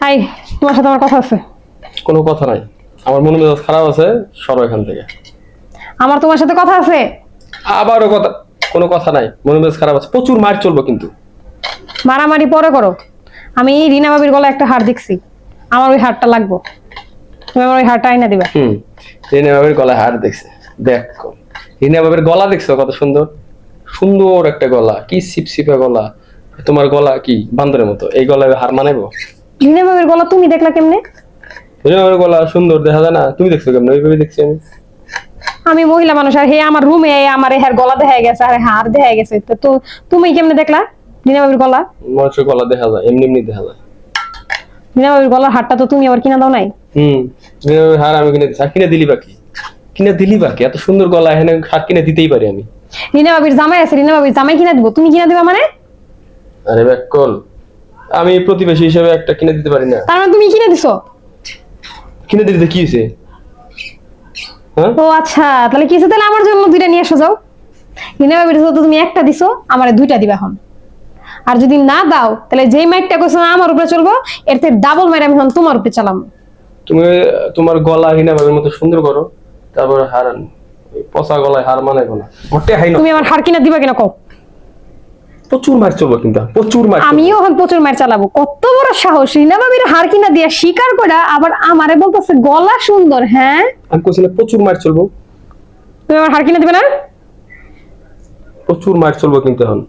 High, তোমার সাথে আমার কথা আছে। কোনো কথা নাই, আমার মনে মেজাজ খারাপ আছে, সরো এখান থেকে। আমার তোমার সাথে কথা আছে। আবারও কথা? কোনো কথা নাই, মনে মেজাজ খারাপ আছে, প্রচুর মার চলবো কিন্তু। মারামারি পরে করো। আমি রিনা ভাবির গলায় একটা হার দেখছি, আমার ওই হারটা লাগবো। তুমি আমার ওই হারটা আইনা দিবা। রিনা বাবের গলায় হার দেখছে? দেখো, রিনা বাবের গলা দেখছো কত সুন্দর, সুন্দর একটা গলা, কি সিপসিপা গলা। তোমার গলা কি বান্দরের মতো, এই গলায় হার মানাবো? রিনা ভাবির গলা তুমি দেখলা কেমনে? রিনা বাবের গলা সুন্দর দেখা যায় না? তুমি দেখছো কেমন? ওইভাবে দেখছি আমি। আমি মহিলা মানুষ, আর হে আমার রুমে আমার হের গলা দেখা গেছে আর হার দেখা গেছে, তো তুমি কেমনে দেখলা রিনা ভাবির গলা? মানুষের গলা দেখা যায়, এমনি এমনি দেখা যায়। রিনা ভাবির গলার হারটা তো তুমি আবার কিনা দাও নাই। রিনা বাবের হার আমি কিনে দিচ্ছি, আর কিনে দিলি বাকি? কিনে দিলি বাকি? এত সুন্দর গলা, এখানে হার কিনে দিতেই পারি আমি। রিনা ভাবির জামাই আছে, রিনা ভাবির জামাই কিনা দিব, তুমি কিনা দিবা মানে? আরে ব্যাককল, আমি প্রতিবেশী হিসেবে একটা কিনে দিতে পারি না? তার মানে তুমি কিনে দিছো? কিনে দিতে কি হয়েছে? হ্যাঁ, ও আচ্ছা, তাহলে কি হয়েছে? তাহলে আমার জন্য দুইটা নিয়ে আসো যাও। রিনা ভাবির তো তুমি একটা দিছো, আমারে দুইটা দিবা এখন। আর যদি না দাও তাহলে যেই মাইরটা কইছো না আমার উপরে চলবো, এর থেকে ডাবল মাইর আমি এখন তোমার উপরে চালাম। তুমি তোমার গলা হিনা ভাবের মতো সুন্দর করো, তারপর হার পচা গলায় হার মানাইবো না, মোটে হাই না। তুমি আমার হার কিনা দিবা কিনা কও? প্রচুর মার চলবো কিন্তু, প্রচুর মার চলবো। আমিও এখন প্রচুর মাইর চালাবো। কত বড় সাহস, রিনা ভাবির হার কিনা দিয়া স্বীকার করা, আবার আমারে বলতেছে গলা সুন্দর। হ্যাঁ, আমি কইছি না প্রচুর মার চলবো? তুমি আমার হার কিনা দিবে না? প্রচুর মার চলবো কিন্তু এখন।